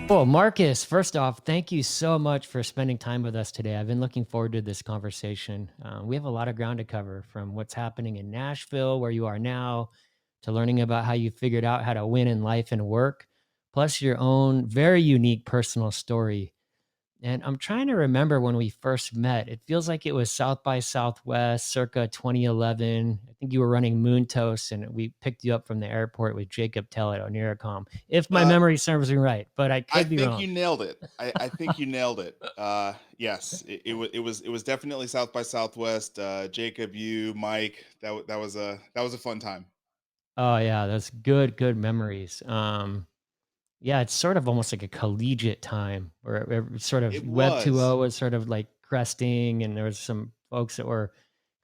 Well, Marcus, first off, thank you so much for spending time with us today. I've been looking forward to this conversation. We have a lot of ground to cover from what's happening in Nashville, where you are now, to learning about how you figured out how to win in life and work, plus your own very unique personal story. And I'm trying to remember when we first met. It feels like it was South by Southwest circa 2011. I think you were running Moon Toast, and we picked you up from the airport with Jacob Tellett on Intercom, if my Uh, memory serves me right, but I I could be think wrong. you nailed it. I think you nailed it. Yes, it was definitely South by Southwest. Jacob, you, Mike. That was a fun time. Oh yeah, that's good memories. Yeah, it's sort of almost like a collegiate time where sort of It Web was. 2.0 was sort of like cresting, and there was some folks that were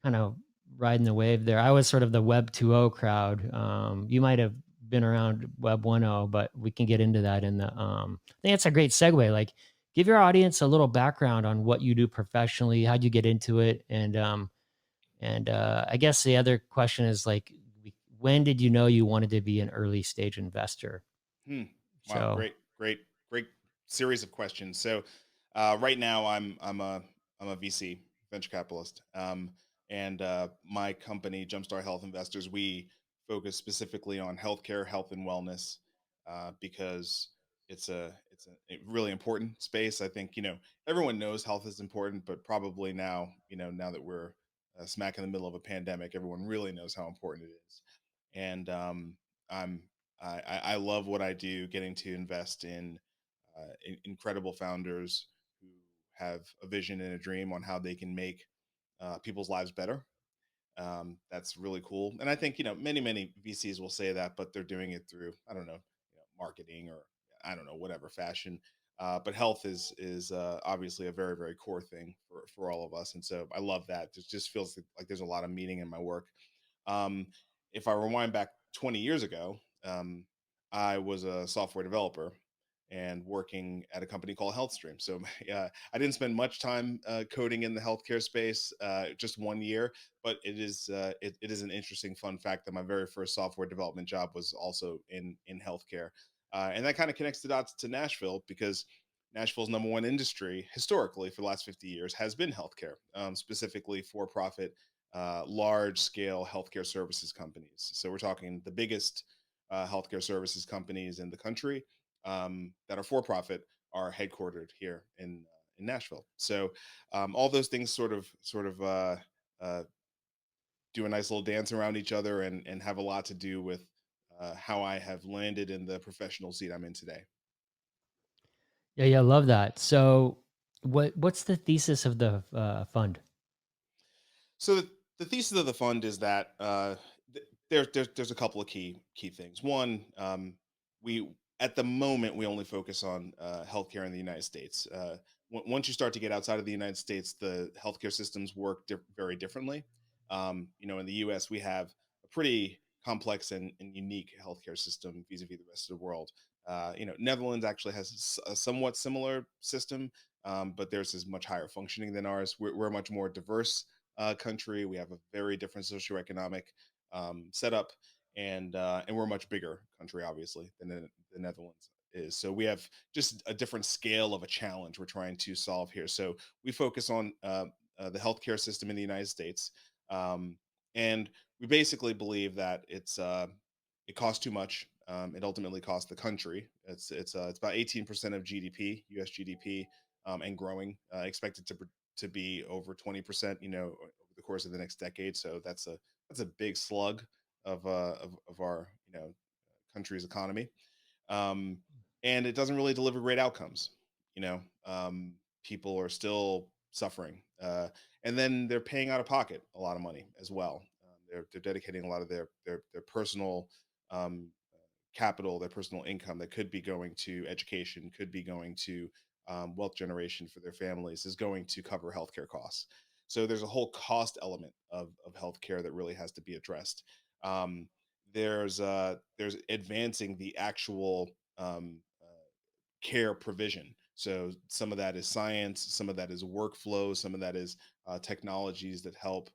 kind of riding the wave there. I was sort of the Web 2.0 crowd. You might have been around Web 1.0, but we can get into that in the I think it's a great segue. Like, give your audience a little background on what you do professionally, how'd you get into it, and I guess the other question is like, when did you know you wanted to be an early stage investor? Hmm. Wow. So, Great series of questions. So, right now I'm a VC, venture capitalist, and my company Jumpstart Health Investors, we focus specifically on healthcare, health and wellness, because it's a really important space. I think everyone knows health is important, but probably now that we're smack in the middle of a pandemic, everyone really knows how important it is. And I'm I love what I do, getting to invest in incredible founders who have a vision and a dream on how they can make people's lives better. That's really cool, and I think many VCs will say that, but they're doing it through, I don't know, marketing, or I don't know, whatever fashion. But health is obviously a very core thing for all of us, and so I love that. It just feels like there's a lot of meaning in my work. Um, if I rewind back 20 years ago, I was a software developer and working at a company called HealthStream. So I didn't spend much time coding in the healthcare space, just 1 year. But it is an interesting fun fact that my very first software development job was also in healthcare, and that kind of connects the dots to Nashville, because Nashville's number one industry historically for the last 50 years has been healthcare, specifically for profit, large scale healthcare services companies. So we're talking the biggest healthcare services companies in the country, that are for profit, are headquartered here in Nashville. So all those things sort of do a nice little dance around each other, and have a lot to do with how I have landed in the professional seat I'm in today. yeah, yeah, love that. So, what's the thesis of the fund? So the thesis of the fund is that there's a couple of key things. One, we at the moment we only focus on healthcare in the United States. Once you start to get outside of the United States, the healthcare systems work very differently. In the U.S. we have a pretty complex and unique healthcare system vis-a-vis the rest of the world. Netherlands actually has a somewhat similar system, but theirs is much higher functioning than ours. We're a much more diverse country. We have a very different socioeconomic setup, and we're a much bigger country, obviously, than the Netherlands is. So we have just a different scale of a challenge we're trying to solve here. So we focus on the healthcare system in the United States, and we basically believe that it costs too much. It ultimately costs the country. It's about 18% of GDP, U.S. GDP, and growing. Expected to be over 20%, over the course of the next decade. So that's a big slug of our country's economy, um, and it doesn't really deliver great outcomes. You know, People are still suffering, and then they're paying out of pocket a lot of money as well. They're dedicating a lot of their personal um, capital, their personal income that could be going to education, could be going to wealth generation for their families, is going to cover healthcare costs. So there's a whole cost element of healthcare that really has to be addressed. Um, there's advancing the actual care provision. So some of that is science, some of that is workflow, some of that is technologies that help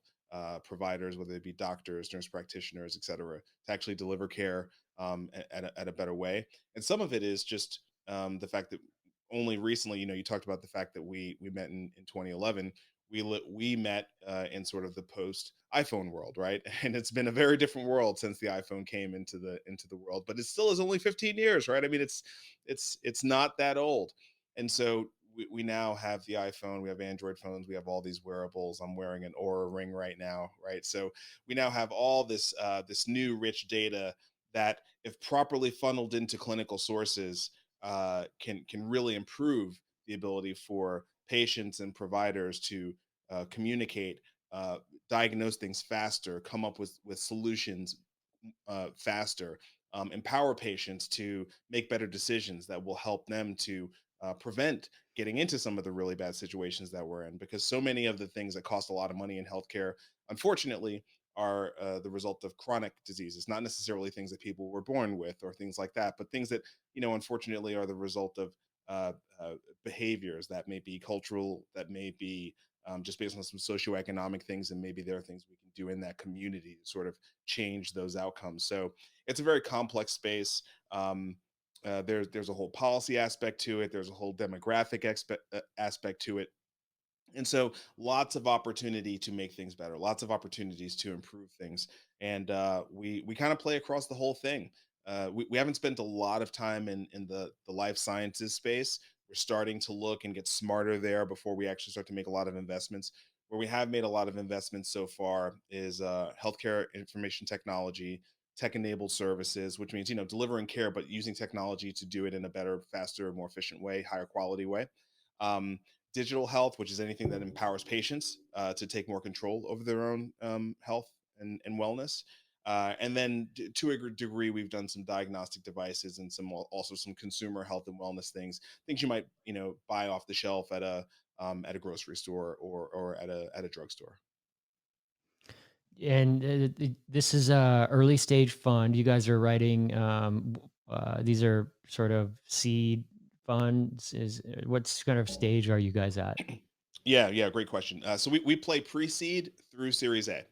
providers, whether they be doctors, nurse practitioners, et cetera, to actually deliver care at a better way. And some of it is just the fact that only recently, you talked about the fact that we met in 2011. We met in sort of the post iPhone world, right? And it's been a very different world since the iPhone came into the world, but it still is only 15 years, right? I mean, it's not that old. And so we now have the iPhone, we have Android phones, we have all these wearables. I'm wearing an Aura ring right now, right? So we now have all this new rich data that, if properly funneled into clinical sources, can really improve the ability for patients and providers to communicate, uh, diagnose things faster, come up with solutions faster, empower patients to make better decisions that will help them to prevent getting into some of the really bad situations that we're in. Because so many of the things that cost a lot of money in healthcare, unfortunately, are the result of chronic diseases, not necessarily things that people were born with or things like that, but things that, unfortunately, are the result of uh, behaviors that may be cultural, that may be just based on some socioeconomic things, and maybe there are things we can do in that community to sort of change those outcomes. So it's a very complex space. There's a whole policy aspect to it. There's a whole demographic aspect to it, and so lots of opportunity to make things better, lots of opportunities to improve things. And we kind of play across the whole thing. We haven't spent a lot of time in the life sciences space. We're starting to look and get smarter there before we actually start to make a lot of investments. Where we have made a lot of investments so far is healthcare information technology, tech enabled services, which means delivering care but using technology to do it in a better, faster, more efficient way, higher quality way. um, Digital health, which is anything that empowers patients to take more control over their own health and wellness. And then to a degree, we've done some diagnostic devices and also some consumer health and wellness things you might buy off the shelf at a grocery store or at a drugstore. And this is a early stage fund. You guys are writing. These are sort of seed funds. Is What kind of stage are you guys at? Yeah, yeah, great question. So we play pre-seed through Series A.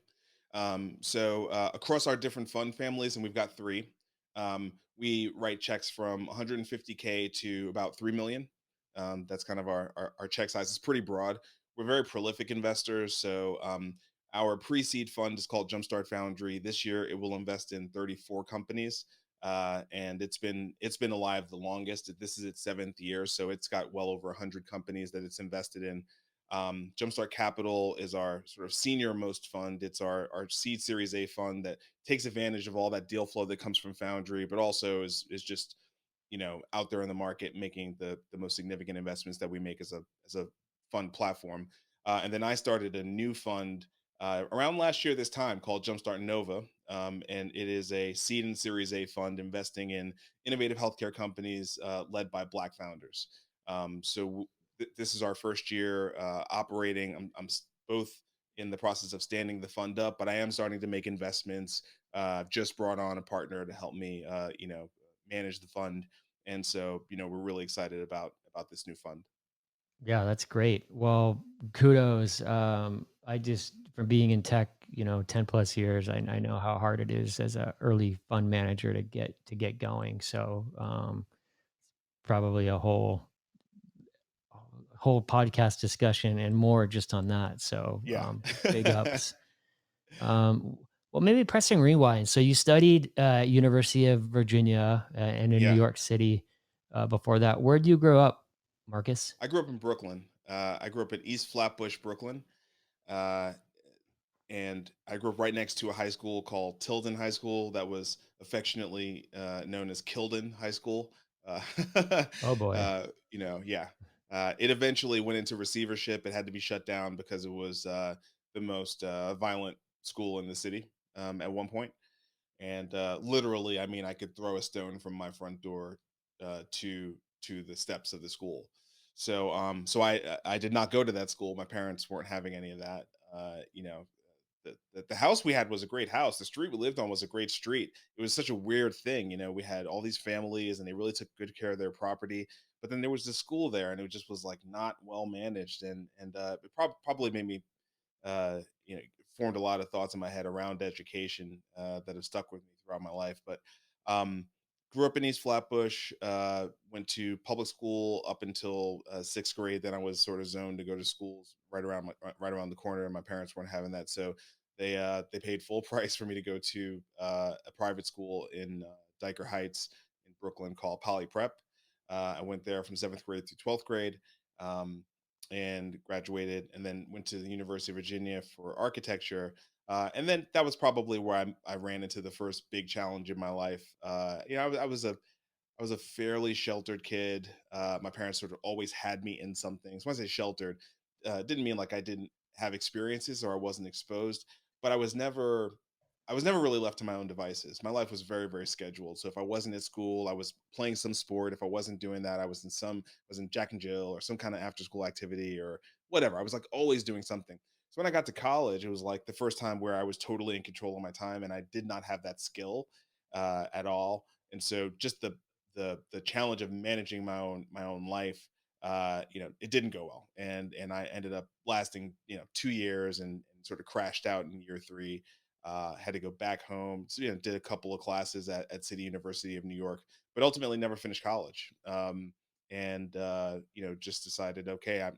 So across our different fund families, and we've got three, we write checks from 150K to about 3 million. That's kind of our check size. It's pretty broad. We're very prolific investors. So our pre-seed fund is called Jumpstart Foundry. This year, it will invest in 34 companies. And it's been alive the longest. This is its seventh year, so it's got well over 100 companies that it's invested in. Jumpstart Capital is our sort of senior most fund. It's our seed Series A fund that takes advantage of all that deal flow that comes from Foundry, but also is just out there in the market making the most significant investments that we make as a fund platform. And then I started a new fund around last year this time called Jumpstart Nova, and it is a seed and Series A fund investing in innovative healthcare companies led by Black founders. This is our first year operating. I'm both in the process of standing the fund up, but I am starting to make investments. Just brought on a partner to help me, manage the fund, and so we're really excited about this new fund. Yeah, that's great. Well, kudos. I just from being in tech, 10 plus years, I know how hard it is as a early fund manager to get going. So probably a whole podcast discussion and more just on that. So Yeah. big ups. Well, maybe pressing rewind. So you studied University of Virginia and in New Yeah. York City before that. Where do you grow up, Marcus? I grew up in Brooklyn. I grew up in East Flatbush, Brooklyn. Uh, and I grew up right next to a high school called Tilden High School that was affectionately known as Kilden High School. Uh, Oh boy. yeah. It eventually went into receivership. It had to be shut down because it was the most violent school in the city at one point. And literally, I mean, I could throw a stone from my front door to the steps of the school. So I did not go to that school. My parents weren't having any of that. The house we had was a great house. The street we lived on was a great street. It was such a weird thing. We had all these families and they really took good care of their property. But then there was this school there, and it just was like not well managed, and it probably made me uh, you know formed a lot of thoughts in my head around education that have stuck with me throughout my life. But um, grew up in East Flatbush, went to public school up until sixth grade. Then I was sort of zoned to go to schools right around the corner, and my parents weren't having that, so they paid full price for me to go to a private school in Diker Heights in Brooklyn called Poly Prep. I went there from seventh grade through 12th grade. Um, and graduated, and then went to the University of Virginia for architecture. And then that was probably where I ran into the first big challenge in my life. I was a fairly sheltered kid. My parents sort of always had me in something. So when I say sheltered, didn't mean like I didn't have experiences or I wasn't exposed, but I was never really left to my own devices. My life was very, very scheduled. So if I wasn't at school, I was playing some sport. If I wasn't doing that, I was in Jack and Jill or some kind of after school activity or whatever. I was like always doing something. So when I got to college, it was like the first time where I was totally in control of my time, and I did not have that skill at all. And so just the challenge of managing my own life, it didn't go well, and I ended up lasting 2 years and sort of crashed out in year three. Had to go back home. So, did a couple of classes at City University of New York, but ultimately never finished college. And just decided, okay,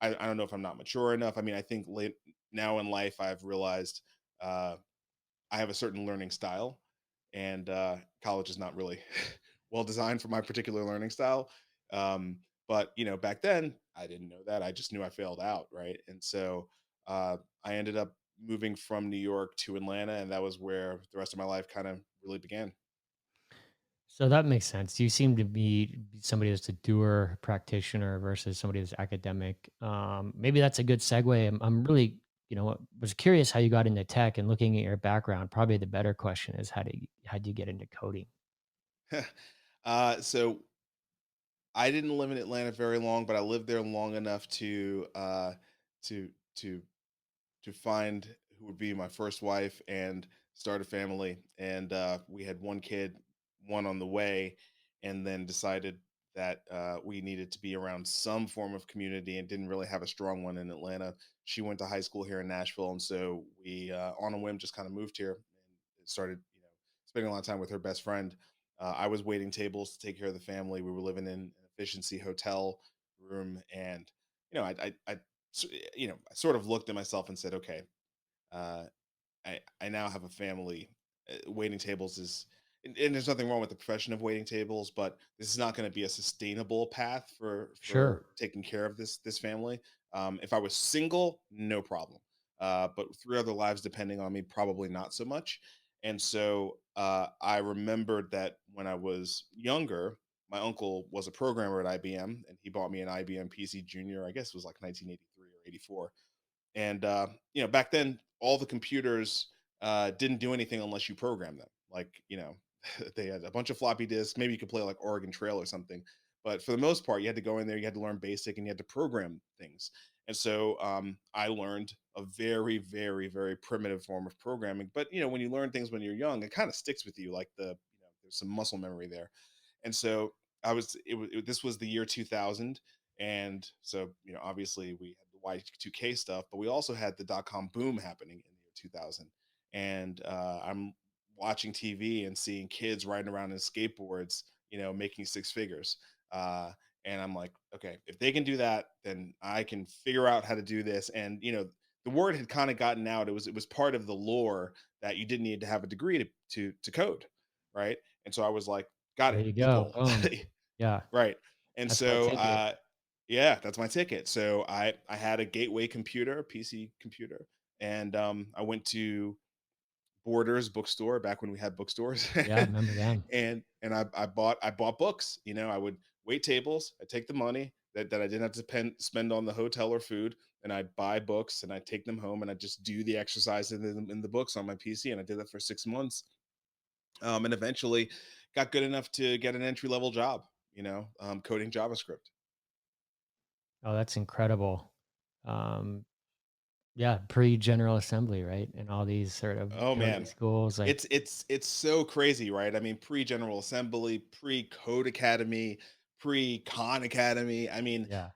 I don't know if I'm not mature enough. I mean, I think late now in life, I've realized uh, I have a certain learning style, and college is not really well designed for my particular learning style. But back then, I didn't know that. I just knew I failed out, right? And so I ended up moving from New York to Atlanta, and that was where the rest of my life kind of really began. So that makes sense. You seem to be somebody that's a doer practitioner versus somebody that's academic. Maybe that's a good segue. I'm really, was curious how you got into tech, and looking at your background. Probably the better question is how do you get into coding? So I didn't live in Atlanta very long, but I lived there long enough to to to find who would be my first wife and start a family. And we had one kid, one on the way, and then decided that we needed to be around some form of community and didn't really have a strong one in Atlanta. She went to high school here in Nashville, and so we, on a whim, just kind of moved here and started, spending a lot of time with her best friend. I was waiting tables to take care of the family. We were living in an efficiency hotel room, and I sort of looked at myself and said, okay, uh, I now have a family. Waiting tables is, and there's nothing wrong with the profession of waiting tables, but this is not going to be a sustainable path Sure. for taking care of this family. If I was single, no problem. But three other lives depending on me, probably not so much. And so I remembered that when I was younger, my uncle was a programmer at IBM, and he bought me an IBM PC Junior. I guess it was like 1983 or 84. And back then, all the computers didn't do anything unless you programmed them. Like, they had a bunch of floppy disks. Maybe you could play like Oregon Trail or something, but for the most part, you had to go in there, you had to learn basic, and you had to program things. And so I learned a very, very, very primitive form of programming. But when you learn things when you're young, it kind of sticks with you. Like there's some muscle memory there. And so this was the year 2000, and so obviously we had the Y2K stuff, but we also had the dot com boom happening in the year 2000. And I'm watching TV and seeing kids riding around in skateboards, making six figures. Uh, and I'm like, okay, if they can do that, then I can figure out how to do this. And the word had kind of gotten out. It was part of the lore that you didn't need to have a degree to code, right? And so I was like, got There it, you the go. goal. Boom. Yeah, Right. And that's my so ticket. yeah, that's my ticket. So I had a gateway computer, a PC computer, and I went to Borders bookstore back when we had bookstores. Yeah, I remember them. And I bought books. I would wait tables, I take the money that I didn't have to spend on the hotel or food, and I'd buy books and I'd take them home and I'd just do the exercises in the books on my PC. And I did that for 6 months. And eventually got good enough to get an entry level job, coding JavaScript. Oh, that's incredible. Um, yeah, pre-General Assembly, right? And all these sort of Oh coding man, schools, like it's so crazy, right? I mean, pre General Assembly, pre Code Academy, pre Khan Academy. I mean, yeah.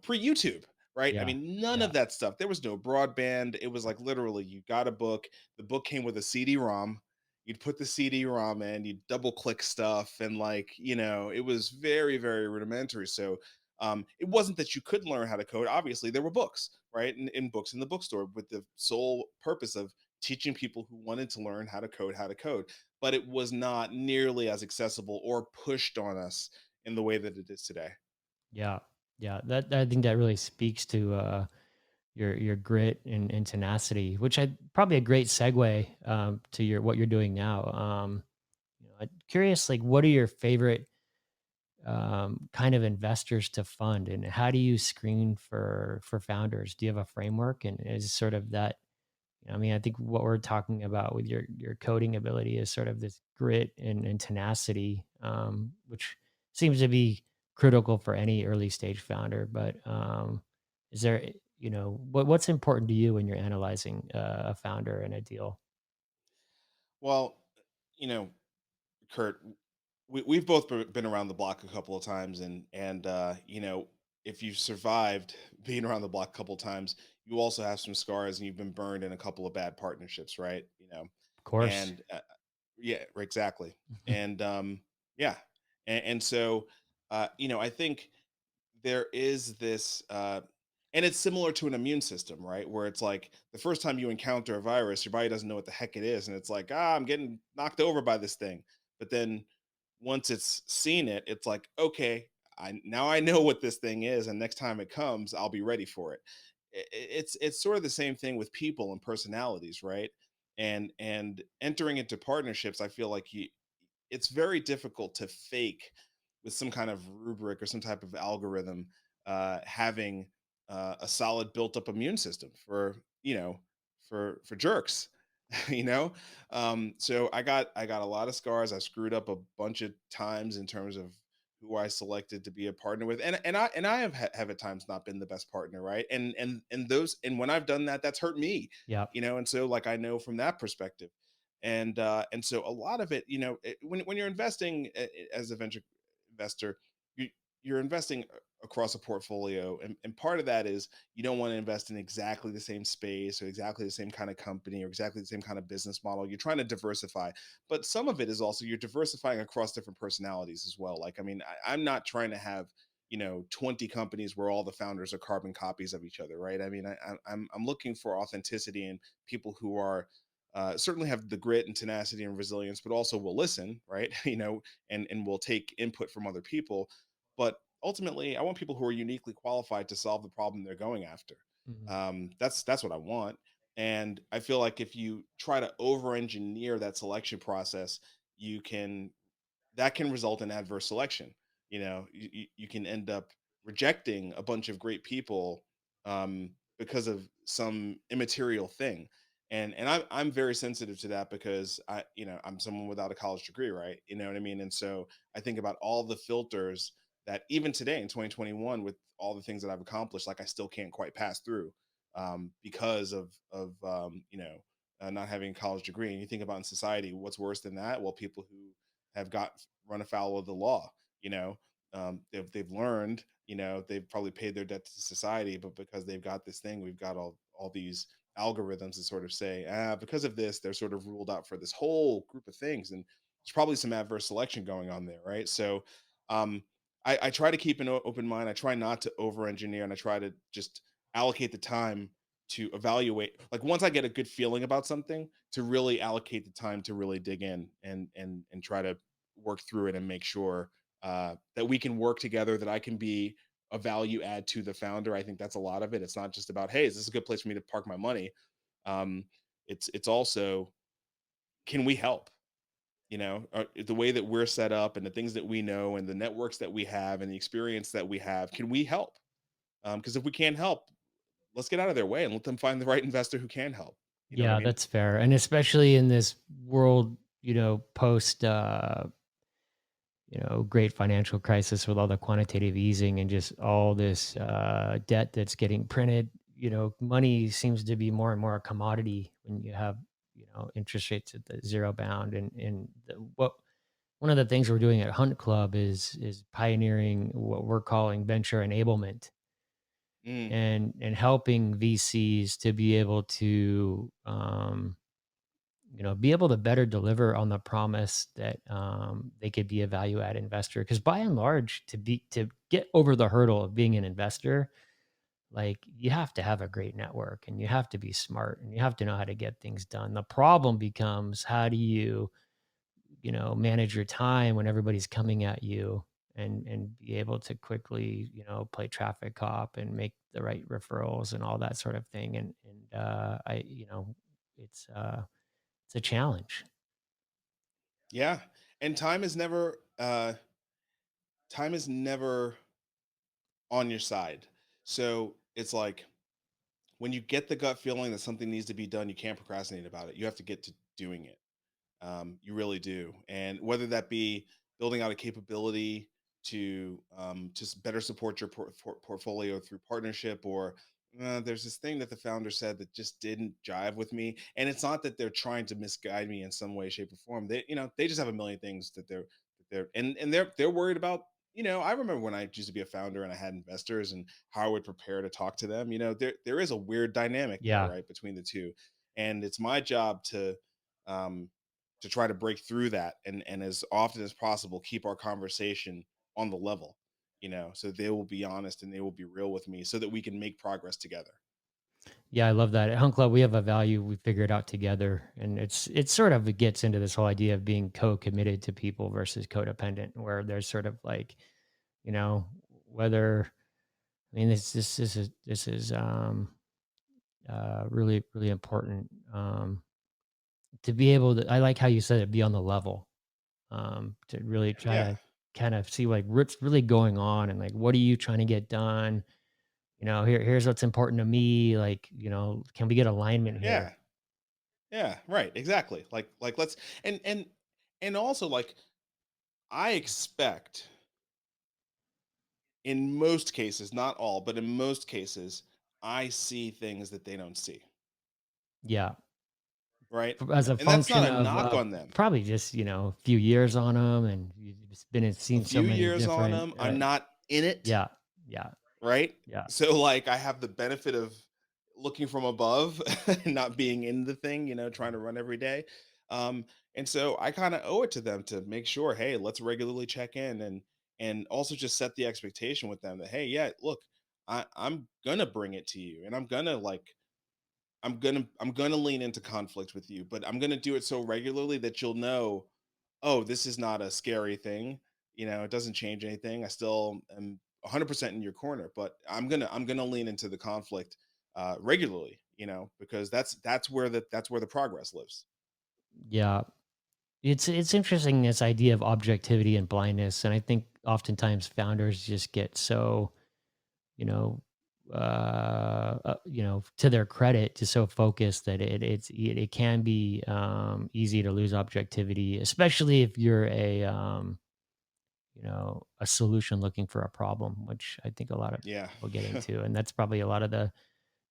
pre YouTube, right? I Yeah. mean, none Yeah. of that stuff. There was no broadband. It was like literally you got a book. The book came with a CD-ROM. You'd put the CD-ROM in, you'd double click stuff, and like, it was very, very rudimentary. So it wasn't that you couldn't learn how to code. Obviously, there were books, right? And books in the bookstore with the sole purpose of teaching people who wanted to learn how to code how to code. But it was not nearly as accessible or pushed on us in the way that it is today. Yeah. Yeah. That I think that really speaks to your grit and tenacity, which I probably a great segue to your what you're doing now. I'm curious, like, what are your favorite kind of investors to fund, and how do you screen for founders? Do you have a framework, and is sort of that? I mean, I think what we're talking about with your coding ability is sort of this grit and tenacity, which seems to be critical for any early stage founder. But is there, what's important to you when you're analyzing a founder and a deal? Well, you know, Kurt, we've both been around the block a couple of times, and if you've survived being around the block a couple of times, you also have some scars, and you've been burned in a couple of bad partnerships, right? Of course. And yeah, exactly, and yeah, and so I think there is this and it's similar to an immune system, right? Where it's like the first time you encounter a virus, your body doesn't know what the heck it is, and it's like, I'm getting knocked over by this thing. But then once it's seen it, it's like, okay, I know what this thing is, and next time it comes, I'll be ready for it. It's sort of the same thing with people and personalities, right? And entering into partnerships, I feel like it's very difficult to fake with some kind of rubric or some type of algorithm having a solid built up immune system for for jerks. you know so I got a lot of scars. I screwed up a bunch of times in terms of who I selected to be a partner with, and I have at times not been the best partner, right? And when I've done that, that's hurt me. Yeah. And so like I know from that perspective. And so a lot of it, when you're investing as a venture investor, you you're investing across a portfolio, and part of that is you don't want to invest in exactly the same space or exactly the same kind of company or exactly the same kind of business model. You're trying to diversify, but some of it is also you're diversifying across different personalities as well. Like, I mean, I'm not trying to have 20 companies where all the founders are carbon copies of each other, right? I mean, I'm looking for authenticity and people who are certainly have the grit and tenacity and resilience, but also will listen, right? And will take input from other people. But ultimately, I want people who are uniquely qualified to solve the problem they're going after. Mhm. That's what I want. And I feel like if you try to over engineer that selection process, you can that can result in adverse selection. You can end up rejecting a bunch of great people because of some immaterial thing. And I'm very sensitive to that because I'm someone without a college degree, right? You know what I mean? And so I think about all the filters that even today in 2021, with all the things that I've accomplished, like I still can't quite pass through because of not having a college degree. And you think about in society, what's worse than that? Well, people who have got run afoul of the law. You know, they've learned. They've probably paid their debt to society, but because they've got this thing, we've got all these algorithms that sort of say, because of this, they're sort of ruled out for this whole group of things, and there's probably some adverse selection going on there, right? So, um, I try to keep an open mind. I try not to over engineer, and I try to just allocate the time to evaluate. Like once I get a good feeling about something, to really allocate the time to really dig in and try to work through it and make sure that we can work together, that I can be a value add to the founder. I think that's a lot of it. It's not just about, hey, is this a good place for me to park my money? Um, it's also, can we help? The way that we're set up and the things that we know and the networks that we have and the experience that we have, can we help? Because if we can't help, let's get out of their way and let them find the right investor who can help. You know what I Yeah, mean? that's fair. And especially in this world, post great financial crisis with all the quantitative easing and just all this debt that's getting printed. Money seems to be more and more a commodity when you have, interest rates at the zero bound. What one of the things we're doing at Hunt Club is pioneering what we're calling venture enablement. Mm. and helping VCs to be able to be able to better deliver on the promise that they could be a value add investor. Because by and large, to get over the hurdle of being an investor, like you have to have a great network and you have to be smart and you have to know how to get things done. The problem becomes how do you manage your time when everybody's coming at you and be able to quickly, play traffic cop and make the right referrals and all that sort of thing. And I, it's a challenge. Yeah. And time is never on your side. So it's like when you get the gut feeling that something needs to be done, you can't procrastinate about it. You have to get to doing it. You really do. And whether that be building out a capability to just better support your portfolio through partnership, or there's this thing that the founder said that just didn't jive with me. And it's not that they're trying to misguide me in some way, shape, or form. They just have a million things that they're worried about. I remember when I used to be a founder and I had investors and how I would prepare to talk to them. There is a weird dynamic there, Yeah. right, between the two. And it's my job um, to try to break through that and as often as possible keep our conversation on the level, so they will be honest and they will be real with me so that we can make progress together. Yeah, I love that. At Hunt Club, we have a value we figured out together, and it sort of gets into this whole idea of being co-committed to people versus codependent, where there's sort of like, you know, whether I mean this is really really important to be able to. I like how you said it, be on the level, to really try Yeah. to kind of see like what's really going on and like what are you trying to get done. Here's what's important to me. Like, can we get alignment here? Yeah. Yeah, right, exactly. Let's and also, like, I expect, in most cases, not all, but in most cases, I see things that they don't see, Yeah. right? As a And that's not function a of, knock on them. probably just, a few years on them, and you've just been and A seen so few many years on different, them, I'm not in it. yeah, yeah, Right? yeah, So, like, I have the benefit of looking from above and not being in the thing, trying to run every day. Um, and so I kind of owe it to them to make sure, hey, let's regularly check in and also just set the expectation with them that, hey, yeah, look, I'm gonna bring it to you and I'm gonna lean into conflict with you, but I'm gonna do it so regularly that you'll know, oh, this is not a scary thing. It doesn't change anything. I still am 100% in your corner, but I'm gonna lean into the conflict regularly. Because that's where the progress lives. yeah. It's interesting, this idea of objectivity and blindness, and I think oftentimes founders just get so, you know, to their credit, just so focused that it can be easy to lose objectivity, especially if you're a solution looking for a problem, which I think a lot of Yeah. people get into. And that's probably a lot of the,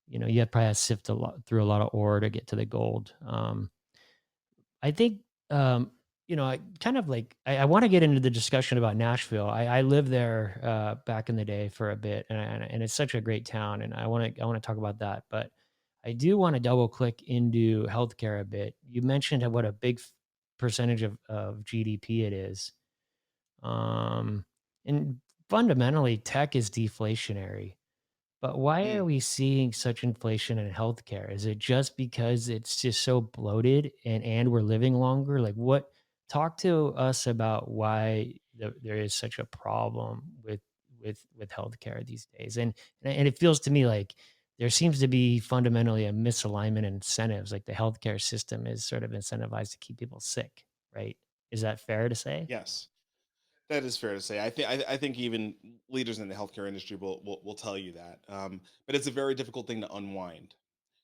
you have probably have to sift a lot through a lot of ore to get to the gold. I think, I kind of like, I want to get into the discussion about Nashville. I lived there back in the day for a bit, and it's such a great town. And I want to talk about that. But I do want to double click into healthcare a bit. You mentioned what a big percentage of GDP it is. Um, and fundamentally, tech is deflationary. But why are Mm, we seeing such inflation in healthcare? Is it just because it's just so bloated and we're living longer? Like, what? Talk to us about why there is such a problem with healthcare these days. And it feels to me like there seems to be fundamentally a misalignment in incentives. Like the healthcare system is sort of incentivized to keep people sick, right? Is that fair to say? yes, that is fair to say. I think even leaders in the healthcare industry will tell you that. But it's a very difficult thing to unwind.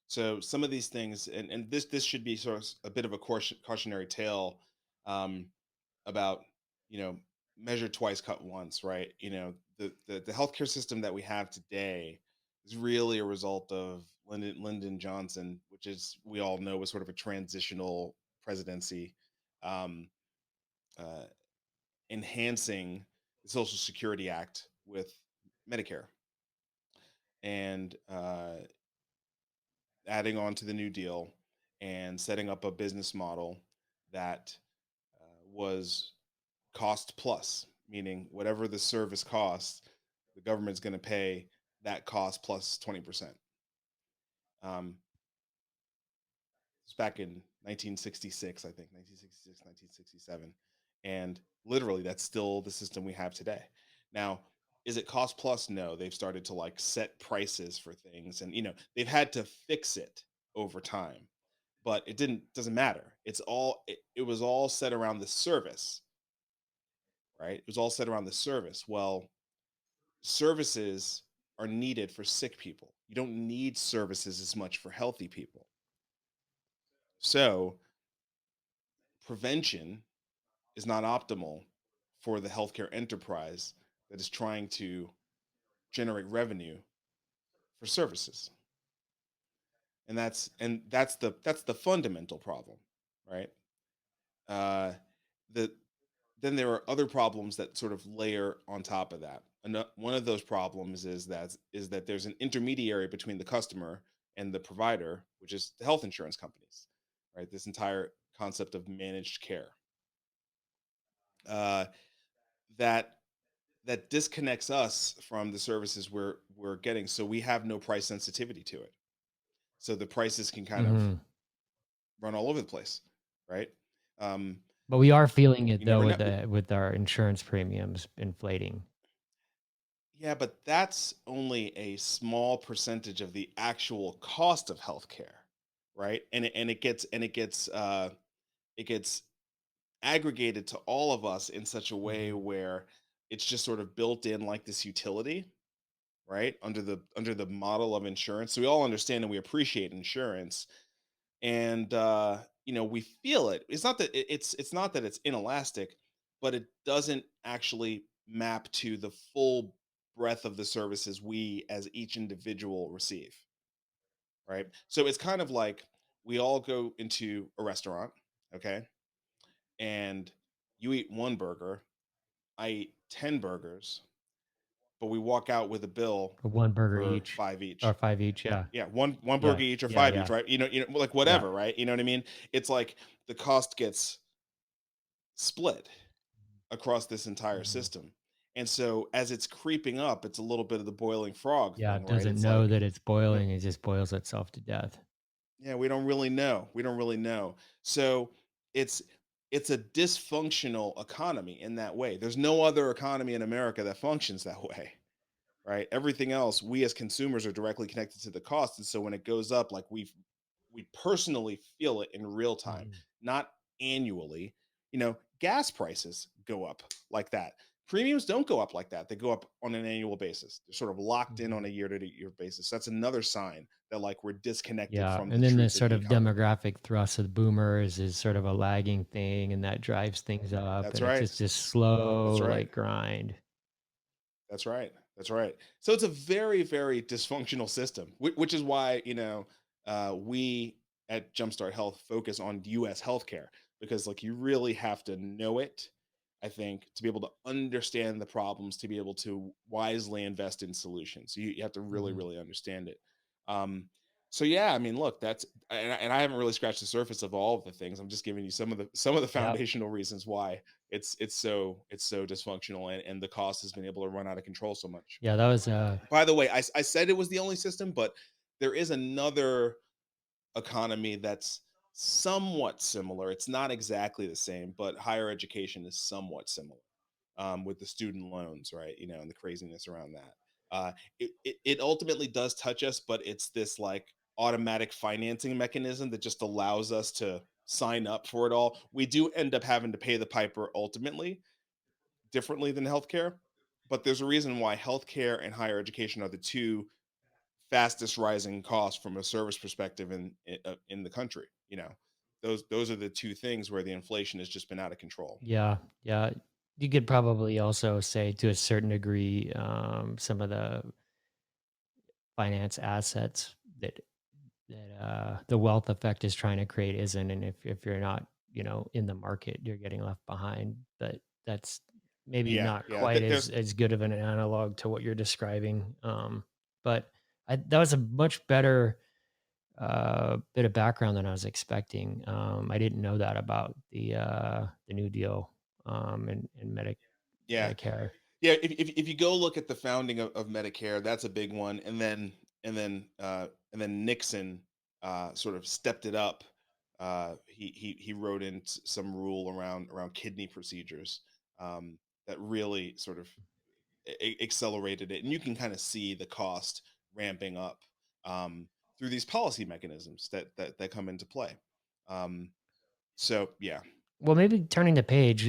So some of these things, and this should be sort of a bit of a cautionary tale, um, about you know measure twice, cut once, right? The healthcare system that we have today is really a result of Lyndon Johnson, which is, we all know, was sort of a transitional presidency, um, uh, enhancing the Social Security Act with Medicare. and adding on to the New Deal and setting up a business model that was cost plus, meaning whatever the service costs, the government's going to pay that cost plus 20%. Um, it's back in 1966, I think, 1966, 1967. And literally, that's still the system we have today. Now, is it cost plus? No, they've started to like set prices for things and, they've had to fix it over time, but doesn't matter. It was all set around the service, right? It was all set around the service. Well, services are needed for sick people. You don't need services as much for healthy people. So, prevention is not optimal for the healthcare enterprise that is trying to generate revenue for services. And that's the fundamental problem, right? Uh, the Then there are other problems that sort of layer on top of that. One of those problems is that there's an intermediary between the customer and the provider, which is the health insurance companies, right? This entire concept of managed care uh, that that disconnects us from the services we're getting, so we have no price sensitivity to it. So the prices can kind of Hmm. run all over the place, right? Um, But we are feeling it you though never with know. our insurance premiums inflating. Yeah, but that's only a small percentage of the actual cost of healthcare, right? And it gets aggregated to all of us in such a way Mhm. where it's just sort of built in like this utility, right? Under the model of insurance. So we all understand and we appreciate insurance, and we feel it. It's not that it's inelastic, but it doesn't actually map to the full breadth of the services we as each individual receive, right? So it's kind of like we all go into a restaurant, okay, and you eat one burger, I eat 10 burgers, but we walk out with a bill Or 1 burger for each five or each. 5 each, yeah. Yeah, one Yeah. burger each or Yeah, five each, yeah. right? Like Yeah. whatever, right? You know what I mean? It's like the cost gets split across this entire Mhm. system. And so as it's creeping up, it's a little bit of the boiling frog Yeah, thing, it right? doesn't It's know like, that it's you know, boiling, it just boils itself to death. yeah, we don't really know. We don't really know. So it's it's a dysfunctional economy in that way. There's no other economy in America that functions that way, right? Everything else, we as consumers are directly connected to the cost. And so when it goes up, like we personally feel it in real time, Mhm. not annually. Gas prices go up like that. Premiums don't go up like that. They go up on an annual basis. They're sort of locked in on Mhm. a year to year basis. That's another sign that like we're disconnected Yeah, from the and then the truth of sort the of economy. demographic thrust of the boomers is sort of a lagging thing, and that drives things up, That's and it's right. just this That's slow, right. like, grind. That's right. That's right. So it's a very, very dysfunctional system, which is why we at Jumpstart Health focus on U.S. healthcare, because like you really have to know it, I think, to be able to understand the problems, to be able to wisely invest in solutions. You have to really, Mhm. really understand it. Um, so yeah, I mean, look, and I haven't really scratched the surface of all of the things. I'm just giving you some of the Yep. foundational reasons why it's so dysfunctional, and the cost has been able to run out of control so much. Yeah, that was, By the way, I said it was the only system, but there is another economy that's somewhat similar. It's not exactly the same, but higher education is somewhat similar, with the student loans, right? And the craziness around that. It ultimately does touch us, but it's this like automatic financing mechanism that just allows us to sign up for it all. We do end up having to pay the piper ultimately, differently than healthcare, but there's a reason why healthcare and higher education are the two fastest rising costs from a service perspective in the country. Those are the two things where the inflation has just been out of control. yeah, yeah. You could probably also say to a certain degree, some of the finance assets that the wealth effect is trying to create isn't, and if you're not, in the market, you're getting left behind. But that's maybe Yeah, not yeah. quite as There's good of an analog to what you're describing. But that was a much better bit of background than I was expecting. I didn't know that about the New Deal and Yeah. Medicare. Yeah, if you go look at the founding of Medicare, that's a big one, and then Nixon sort of stepped it up. He wrote in some rule around kidney procedures that really sort of accelerated it, and you can kind of see the cost ramping up through these policy mechanisms that come into play. Um, so yeah, Well, maybe turning the page.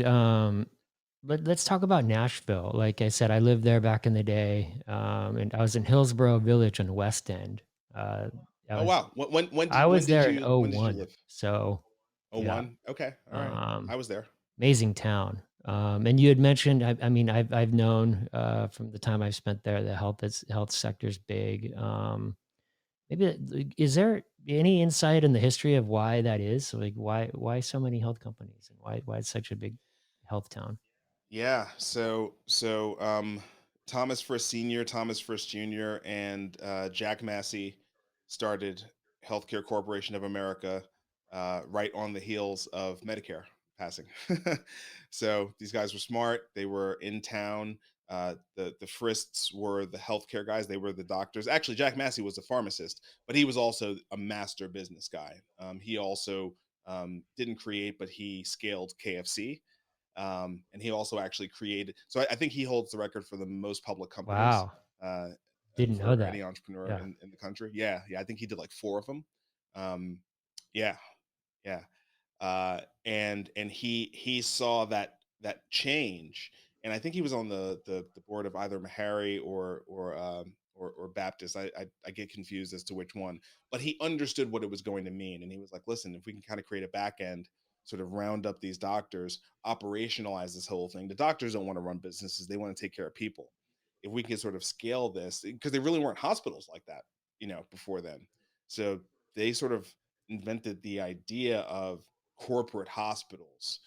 Let's talk about Nashville. Like I said, I lived there back in the day, and I was in Hillsborough Village on the West End. Uh, I oh was wow, when I did was there in when did you '01. live? So Oh yeah, one, okay, all right, I um, was there. amazing town. And you had mentioned, I mean, I've known from the time I've spent there, the health sector's big. Maybe like, is there any insight in the history of why that is? Like, why so many health companies and why it's such a big health town? Yeah. Thomas First Senior, Thomas First Junior, and Jack Massey started Healthcare Corporation of America right on the heels of Medicare passing. So these guys were smart. They were in town. The Frists were the healthcare guys. They were the doctors. Actually, Jack Massey was a pharmacist, but he was also a master business guy. He also didn't create, but he scaled KFC, and he also actually created. So I think he holds the record for the most public companies Wow, uh, didn't know for any that. entrepreneur Yeah. in the country. Yeah, yeah. I think he did like four of them. Um, yeah, yeah. And he saw that change, and I think he was on the board of either Meharry or Baptist. I get confused as to which one, but he understood what it was going to mean, and he was like, "Listen, if we can kind of create a back end, sort of round up these doctors, operationalize this whole thing. The doctors don't want to run businesses; they want to take care of people. If we can sort of scale this, because they really weren't hospitals like that, before then. So they sort of invented the idea of corporate hospitals.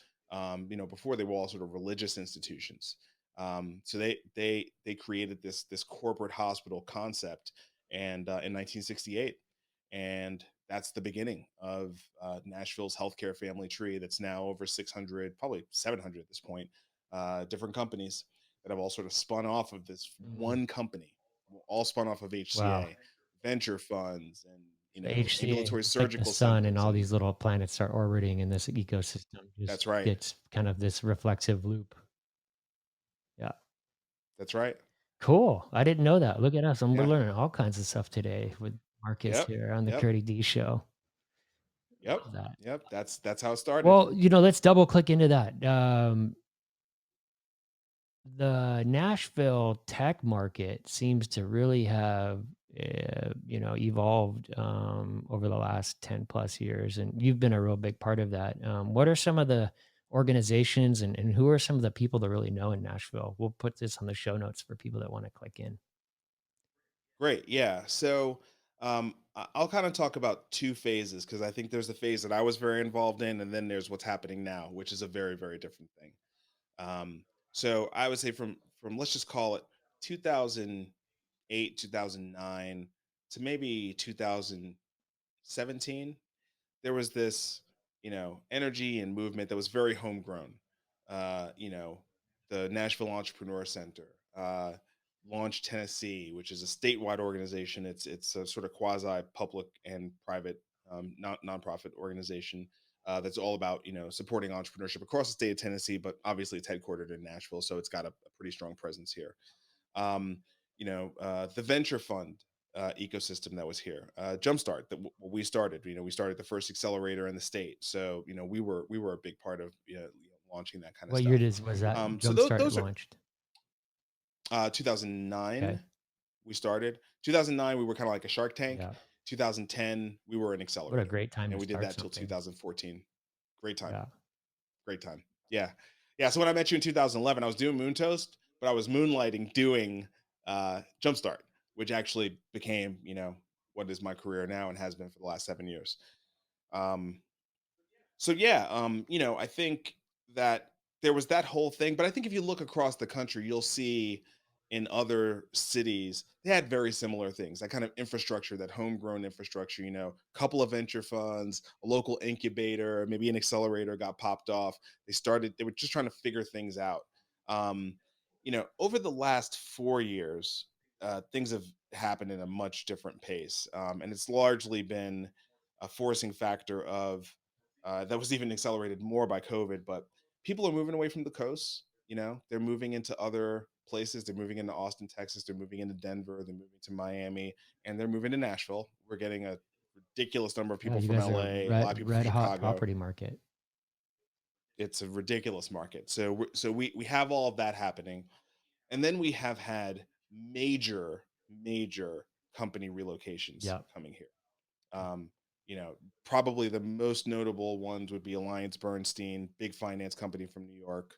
Before they were all sort of religious institutions. So they created this corporate hospital concept, and in 1968, and that's the beginning of Nashville's healthcare family tree. That's now over 600, probably 700 at this point, different companies that have all sort of spun off of this Mhm. one company, all spun off of Wow. HCA, venture funds, and So HCA, ambulatory it's like the surgical sun and centers, all and these little planets are orbiting in this ecosystem. Just that's right. gets kind of this reflexive loop. Yeah. That's right. Cool. I didn't know that. Look at us. And we're Yeah. learning all kinds of stuff today with Marcus Yep. here on the Yep. Kurty D Show. Yep. Love that. Yep. That's how it started. Well, let's double click into that. The Nashville tech market seems to really have, evolved over the last 10 plus years. And you've been a real big part of that. What are some of the organizations and who are some of the people that really know in Nashville? We'll put this on the show notes for people that want to click in. Great. Yeah. So I'll kind of talk about two phases, because I think there's the phase that I was very involved in, and then there's what's happening now, which is a very, very different thing. So I would say from let's just call it 2008, 2009 to maybe 2017, there was this, energy and movement that was very homegrown. The Nashville Entrepreneur Center, Launch Tennessee, which is a statewide organization. It's a sort of quasi public and private, nonprofit organization that's all about supporting entrepreneurship across the state of Tennessee, but obviously it's headquartered in Nashville, so it's got a pretty strong presence here. The venture fund ecosystem that was here, Jumpstart, that we started. We started the first accelerator in the state, so we were a big part of launching that kind of What year stuff. was that So Jumpstart those are launched? Okay. 2009 we started. 2009 we were kind of like a Shark Tank. Yeah. 2010 we were an What a accelerator, great time and to we did start that till something. 2014. Great time. Yeah. Great time. Yeah. Yeah. So when I met you in 2011, I was doing Moon Toast, but I was moonlighting doing Jumpstart, which actually became, what is my career now and has been for the last 7 years. Um, so yeah, I think that there was that whole thing, but I think if you look across the country, you'll see in other cities, they had very similar things, that kind of infrastructure, that homegrown infrastructure, a couple of venture funds, a local incubator, maybe an accelerator got popped off. They were just trying to figure things out. Um, over the last 4 years, things have happened in a much different pace. And it's largely been a forcing factor of that was even accelerated more by COVID, but people are moving away from the coast. They're moving into other places. They're moving into Austin, Texas. They're moving into Denver. They're moving to Miami, and they're moving to Nashville. We're getting a ridiculous number of Yeah, people you from guys are LA, a lot of people from red hot Chicago. property market. It's a ridiculous market. So we have all of that happening, and then we have had major company relocations Yep. coming here. Um, Probably the most notable ones would be Alliance Bernstein, big finance company from New York,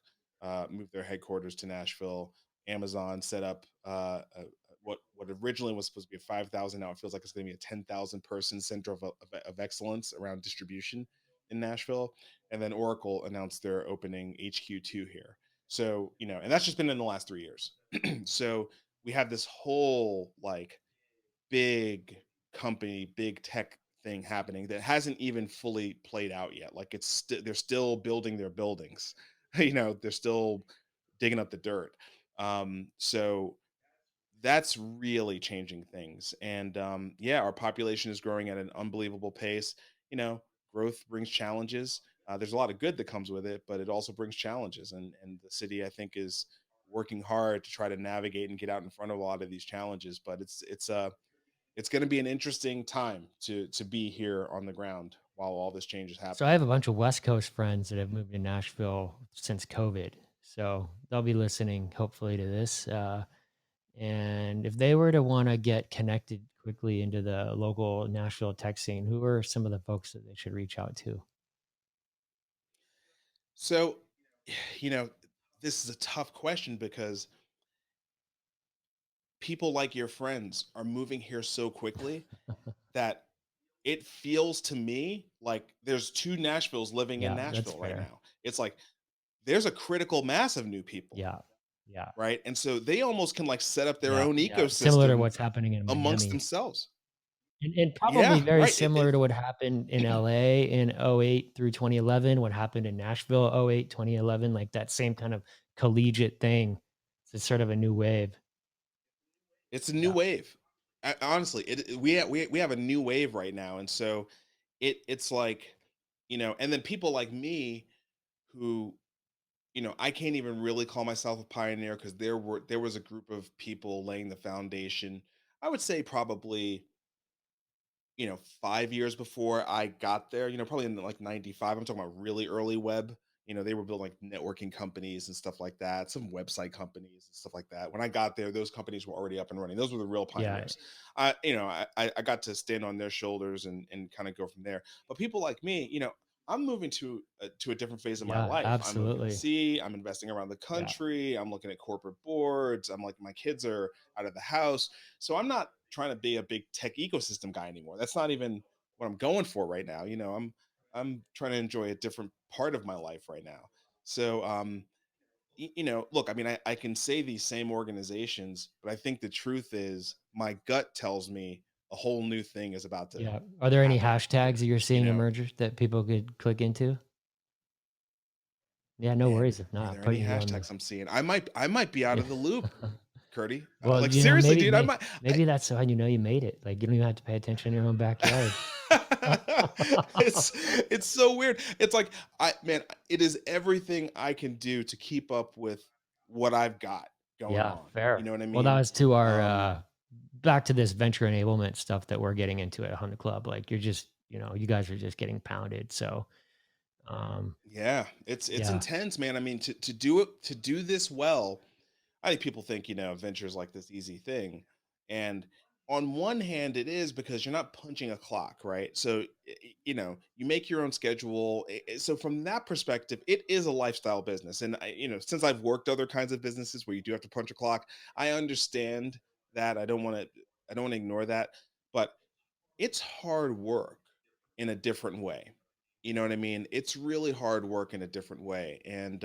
moved their headquarters to Nashville. Amazon set up what originally was supposed to be a 5,000, now it feels like it's going to be a 10,000 person center of excellence around distribution in Nashville. And then Oracle announced they're opening HQ2 here. So, and that's just been in the last 3 years. So we have this whole like big company, big tech thing happening that hasn't even fully played out yet. Like they're still building their buildings. They're still digging up the dirt. So that's really changing things. And yeah, our population is growing at an unbelievable pace. You know, Growth brings challenges. There's a lot of good that comes with it, but it also brings challenges. And the city, I think, is working hard to try to navigate and get out in front of a lot of these challenges. But it's going to be an interesting time to be here on the ground while all this change is So I happening. have a bunch of West Coast friends that have moved to Nashville since COVID. So they'll be listening hopefully to this. And if they were to want to get connected quickly into the local Nashville tech scene, who are some of the folks that they should reach out to? So, you know, this is a tough question because people like your friends are moving here so quickly that it feels to me like there's two Nashvilles living in Yeah, that's Nashville right fair. now. It's like there's a critical mass of new people, Yeah. Yeah. right? And so they almost can like set up their Yeah. own Yeah. Similar to ecosystem what's happening in amongst Miami. themselves. And probably Yeah, very right. similar to what happened in LA in '08 through 2011, what happened in Nashville '08, 2011, like that same kind of collegiate thing. It's sort of a new wave. It's a new Yeah. wave. Honestly, we have a new wave right now, and so it's like, and then people like me who, I can't even really call myself a pioneer because there was a group of people laying the foundation. I would say probably 5 years before I got there, probably in like 95. I'm talking about really early web. They were building like networking companies and stuff like that, some website companies and stuff like that. When I got there, those companies were already up and running. Those were the real Yeah. pioneers. I got to stand on their shoulders and kind of go from there. But people like me, I'm moving to a different phase of my Yeah, life. I'm absolutely. overseas. I'm investing around the Yeah. country. I'm looking at corporate boards. I'm like, my kids are out of the house, so I'm not trying to be a big tech ecosystem guy anymore. That's not even what I'm going for right now. I'm trying to enjoy a different part of my life right now. So look, I mean, I can say these same organizations, but I think the truth is my gut tells me a whole new thing is about to Yeah. Are there any happen hashtags that here. you're seeing emerge that people could click into? Yeah, no Man, worries if are not. there any Putting you on the hashtags I'm seeing? I might be out yeah. of the loop, Kurty. Well, Like seriously, dude, I might. maybe that's how you know you made it. Like, you don't even have to pay attention in your own backyard. it's it's so weird. It's like it is everything I can do to keep up with what I've got going Yeah, on. You fair. know what I Well, that mean? was to our, Um, back to this venture enablement stuff that we're getting into at Hunt Club. Like, you're just, you guys are just getting pounded. So, um, yeah, it's yeah, intense, man. I mean, to do this well, I think people think, ventures like this easy thing. And on one hand, it is because you're not punching a clock, right? So, you make your own schedule. So, from that perspective, it is a lifestyle business. And, since I've worked other kinds of businesses where you do have to punch a clock, I understand that. I don't want to ignore that. But it's hard work in a different way. You know what I mean? It's really hard work in a different way. And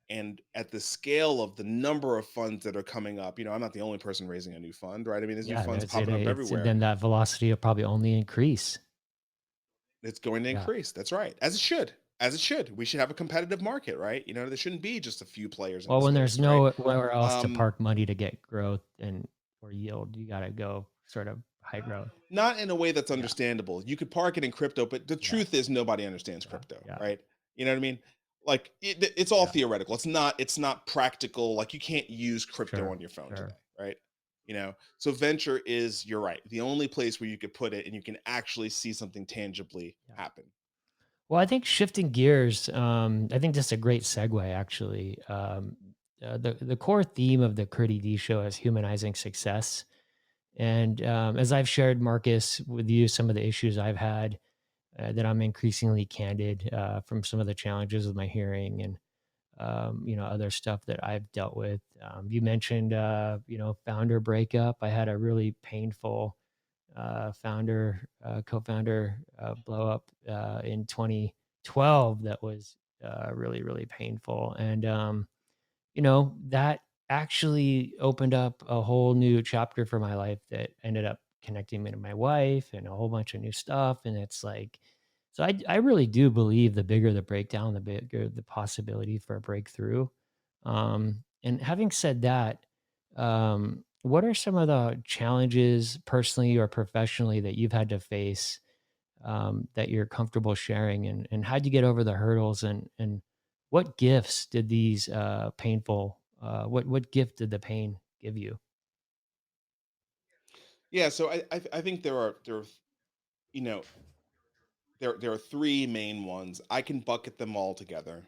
and at the scale of the number of funds that are coming up, I'm not the only person raising a new fund, right? I mean, there's new Yeah, funds that's it. popping up It's everywhere. then that velocity will probably only increase. It's going to Yeah. increase. That's right. As it should. As it should. We should have a competitive market, right? There shouldn't be just a few players in the Well, when there's space, right? nowhere else to Um, park money to get growth and or yield, you gotta go sort of high growth. Not in a way that's Yeah, understandable. You could park it in crypto, but the yeah, truth is nobody understands yeah, crypto, yeah, right? You know what I mean? Like it's all yeah. theoretical. It's not practical. Like you can't use crypto Sure, on your phone today, sure. right? So venture is, you're right, the only place where you could put it and you can actually see something tangibly Yeah. happen. Well, I think shifting gears, I think that's a great segue actually. The core theme of the Kurty D Show is humanizing success. And as I've shared, Marcus, with you, some of the issues I've had, that I'm increasingly candid from some of the challenges with my hearing and other stuff that I've dealt with. You mentioned founder breakup. I had a really painful co-founder blow up in 2012 that was really, really painful. And that actually opened up a whole new chapter for my life that ended up connecting me to my wife and a whole bunch of new stuff. And it's like, so I really do believe the bigger the breakdown, the bigger the possibility for a breakthrough. And having said that, what are some of the challenges personally or professionally that you've had to face that you're comfortable sharing, and how'd you get over the hurdles, and what gifts did these painful what gift did the pain give you? Yeah, so I think there are you know there are three main ones. I can bucket them all together.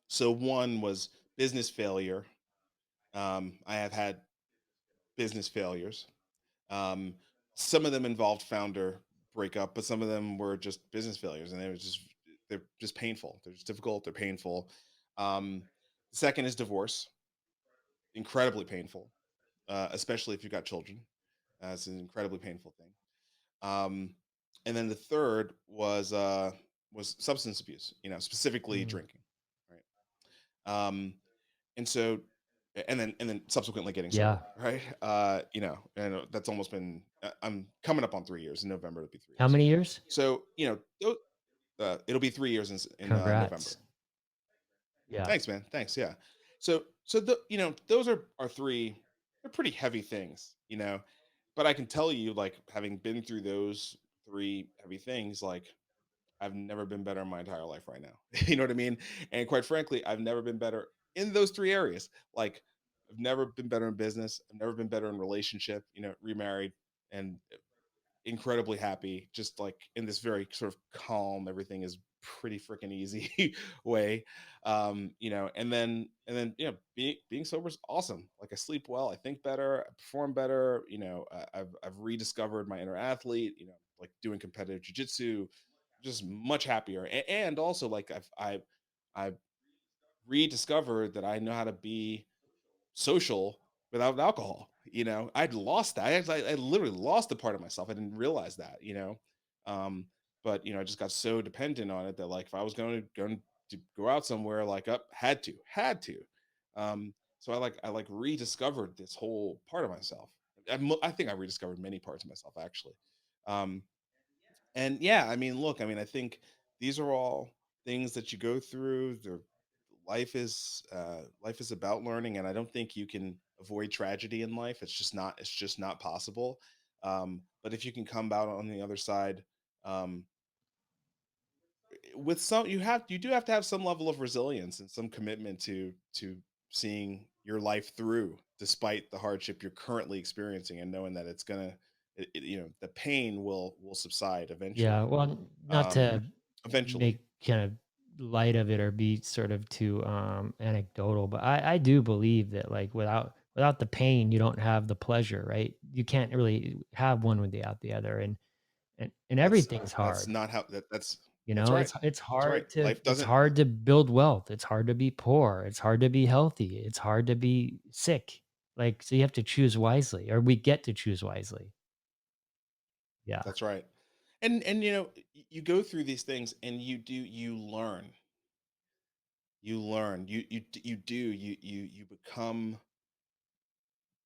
So one was business failure. I have had business failures. Um, some of them involved founder breakup, but some of them were just business failures, and they're just painful. They're just difficult. They're painful. The second is divorce, incredibly painful, especially if you've got children. It's an incredibly painful thing. Um, and then the third was substance abuse. Specifically Mm, drinking, right? Um, and so and then subsequently getting yeah. sober, right? And that's almost been, I'm coming up on 3 years. In November it'll be three How years. many years? So it'll be 3 years in November. Congrats. Yeah. Thanks, man. Thanks. Yeah. So those are three, they're pretty heavy things, but I can tell you, like, having been through those three heavy things, like, I've never been better in my entire life right now. You know what I mean? And quite frankly, I've never been better in those three areas. Like, I've never been better in business. I've never been better in relationship, remarried and incredibly happy, just like in this very sort of calm, everything is pretty freaking easy way. And then being sober is awesome. Like, I sleep well, I think better, I perform better. I've rediscovered my inner athlete. Like doing competitive jujitsu, just much happier. And also, like, I've rediscovered that I know how to be social without alcohol. I'd lost that. I literally lost a part of myself. I didn't realize that. Um, but I just got so dependent on it that, like, if I was going to go out somewhere, like, up, had to. So I like rediscovered this whole part of myself. I think I rediscovered many parts of myself, actually. Um, and yeah, I mean, look, I mean, I think these are all things that you go through. Life is about learning, and I don't think you can avoid tragedy in life. It's just not possible. But if you can come out on the other side, um, with some, you do have to have some level of resilience and some commitment to seeing your life through despite the hardship you're currently experiencing, and knowing that the pain will subside Yeah, eventually. well, not um to Eventually. make kind of light of it or be sort of too anecdotal, but I do believe that, like, without the pain, you don't have the pleasure, right? You can't really have one without the other, and everything's That's hard. not how that's You that's know, right. it's That's right. hard to Life it's doesn't. hard to build wealth. It's hard to be poor. It's hard to be healthy. It's hard to be sick. Like, so you have to choose wisely, or we get to choose wisely. Yeah. That's right. And you go through these things, and you learn. you learn, you do, you become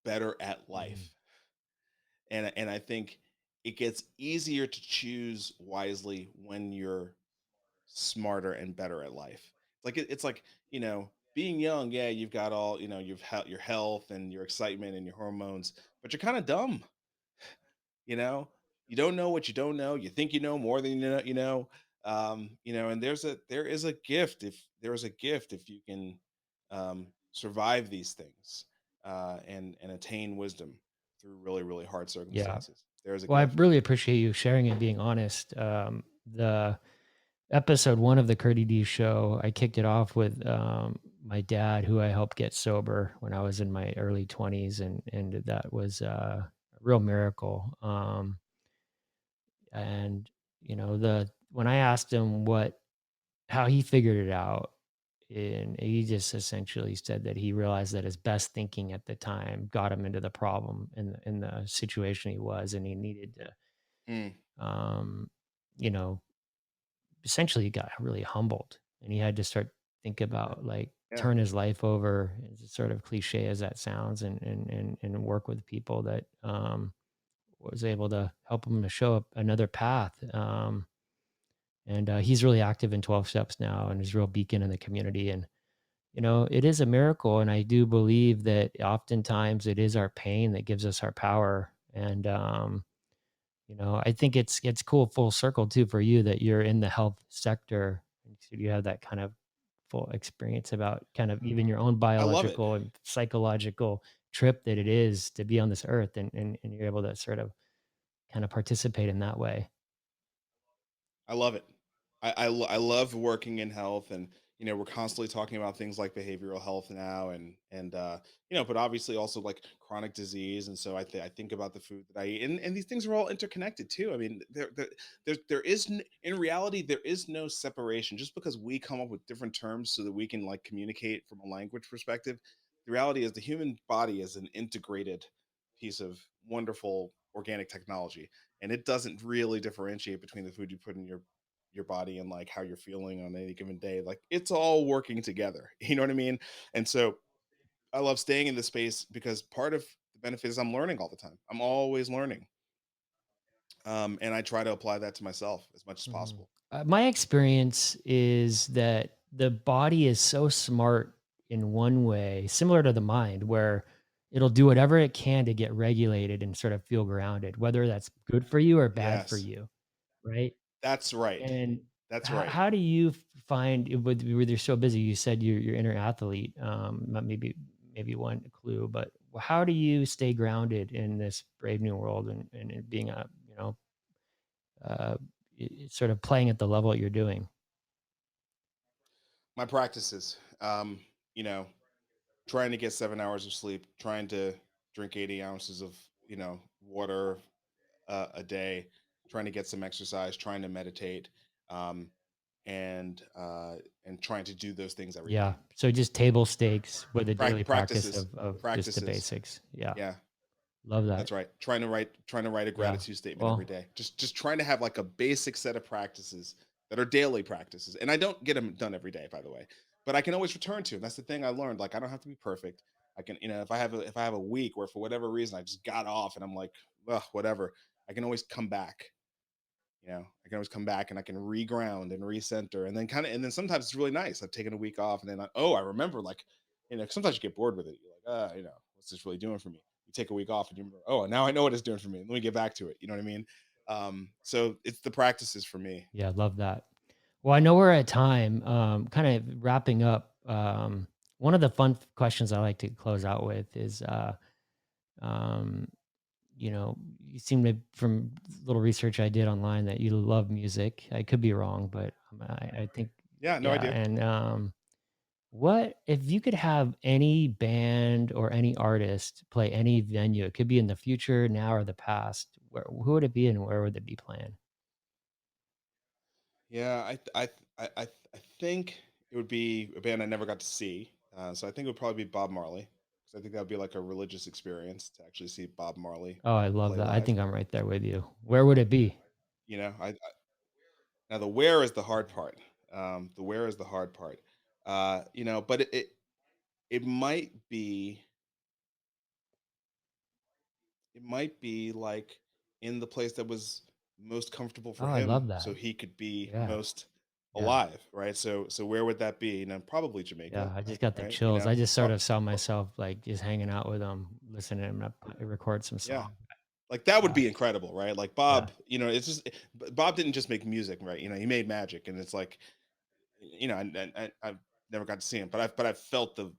better at Mhm. life. And I think it gets easier to choose wisely when you're smarter and better at life. It's like, being young, yeah, you've got all, your health and your excitement and your hormones, but you're kind of dumb, you know. You don't know what you don't know. You think you know more than and there is a gift if you can survive these things and attain wisdom through really, really hard Yeah. circumstances. There is a Well, I gift. really appreciate you sharing and being honest. The episode 1 of the Kurty D Show, I kicked it off with, my dad, who I helped get sober when I was in my early 20s, and that was, a real miracle. And, the when I asked him how he figured it out, and he just essentially said that he realized that his best thinking at the time got him into the problem in the situation he was, and he needed to, Mm, um, you know, essentially he got really humbled, and he had to start think about, like, yeah. turn his life over, as sort of cliche as that sounds, and work with people that, was able to help him to show up another path. And he's really active in 12 steps now, and is a real beacon in the community. And it is a miracle, and I do believe that oftentimes it is our pain that gives us our power. And I think it's cool full circle too for you that you're in the health sector, and so you have that kind of full experience about kind of even your own I love it. biological and psychological trip that it is to be on this earth, and you're able to sort of kind of participate in that way. I love it. I love working in health, and we're constantly talking about things like behavioral health now, and but obviously also like chronic disease. And so I think about the food that I eat, and these things are all interconnected too. I mean, in reality there is no separation. Just because we come up with different terms so that we can like communicate from a language perspective, the reality is the human body is an integrated piece of wonderful organic technology, and it doesn't really differentiate between the food you put in your body and like how you're feeling on any given day. Like it's all working together. You know what I mean? And so I love staying in this space because part of the benefit is I'm learning all the time. I'm always learning. And I try to apply that to myself as much as Mhm. possible. My experience is that the body is so smart in one way, similar to the mind, where it'll do whatever it can to get regulated and sort of feel grounded, whether that's good for you or bad for Yes, you, right? that's right. And That's how, right. how do you find with you're so busy? You said you're inner athlete. Maybe one clue, but how do you stay grounded in this brave new world, and it being a uh, sort of playing at the level that you're doing? My practices, you know, trying to get 7 hours of sleep, trying to drink 80 ounces of, water a day, trying to get some exercise, trying to meditate, um, and trying to do those things every Yeah. day. So just table stakes with a daily practice Practices, of just the practices. basics. Yeah. Yeah, Love that. that's right. Trying to write a Yeah. gratitude statement every Well, day. Just trying to have like a basic set of practices that are daily practices. And I don't get them done every day, by the way, but I can always return to 'em. That's the thing I learned. Like I don't have to be perfect. I can, if I have a week where for whatever reason I just got off and I'm like, well, whatever, I can always come back. I can always come back and I can reground and recenter, and then sometimes it's really nice. I've taken a week off, and then I remember, like, sometimes you get bored with it. You're like, what's this really doing for me? You take a week off and you remember, oh, now I know what it's doing for me. Let me get back to it. You know what I mean? So it's the practices for me. yeah, love that. Well, I know we're at time. Kind of wrapping up. One of the fun questions I like to close out with is, um, you seem to, from little research I did online, that you love music. I could be wrong, but I think, Yeah, no, I yeah. do. And what if you could have any band or any artist play any venue? It could be in the future, now, or the past. Who would it be, and where would it be playing? Yeah, I think it would be a band I never got to see. So I think it would probably be Bob Marley, because I think that would be like a religious experience to actually see Bob Marley Oh, I love play that. I live. think I'm right there with you. Where would it be? I now the where is the hard part. The where is the hard part. But it might be like in the place that was most comfortable Oh, for I him love so that. he could be Yeah. most Yeah. alive, right? So where would that be? Probably Yeah. Jamaica, I just got the right? chills. I just sort Prob- of saw myself like just hanging out with them, listening to him record some yeah. songs. Like that would Yeah. be incredible, right? Like Yeah. Bob, it's just Bob didn't just make music, right? He made magic, and it's like, and I've never got to see him, but I've felt the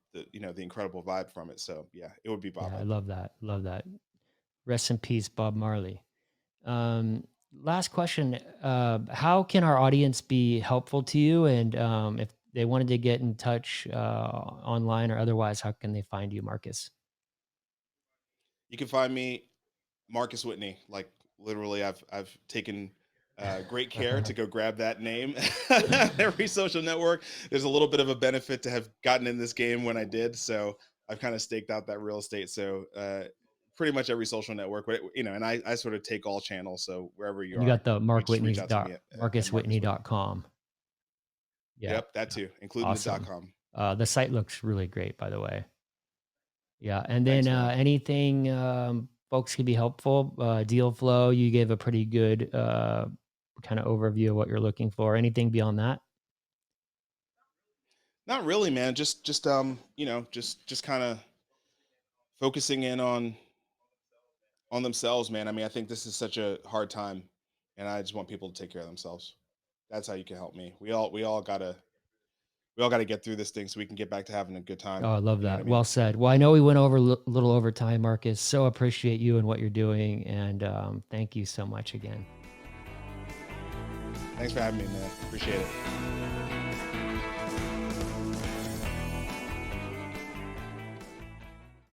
incredible vibe from it. So yeah, it would be Bob, Yeah. I I love think. that. Love that. Rest in peace, Bob Marley. Um, Last question. How can our audience be helpful to you? And if they wanted to get in touch online or otherwise, how can they find you, Marcus? You can find me Marcus Whitney. Like literally, I've taken great care to go grab that name. Every social network, there's a little bit of a benefit to have gotten in this game when I did. So I've kind of staked out that real estate. So pretty much every social network, but and I sort of take all channels. So wherever you And you are, got the you just reach out to me at Marcus Whitney. marcuswhitney.com. Yeah. Yep, that Yeah. too, including the Awesome. .com. The site looks really great, by the way. Yeah. And then Thanks, man. anything folks could be helpful, deal flow, you gave a pretty good kind of overview of what you're looking for. Anything beyond that? Not really, man. Just kind of focusing in on themselves, man. I think this is such a hard time, and I just want people to take care of themselves. That's how you can help me. We all gotta get through this thing so we can get back to having a good time. Oh, I love You know what I that. mean? Well said. Well, I know we went over a little over time, Marcus. So appreciate you and what you're doing. And thank you so much again. Thanks for having me, man. Appreciate it.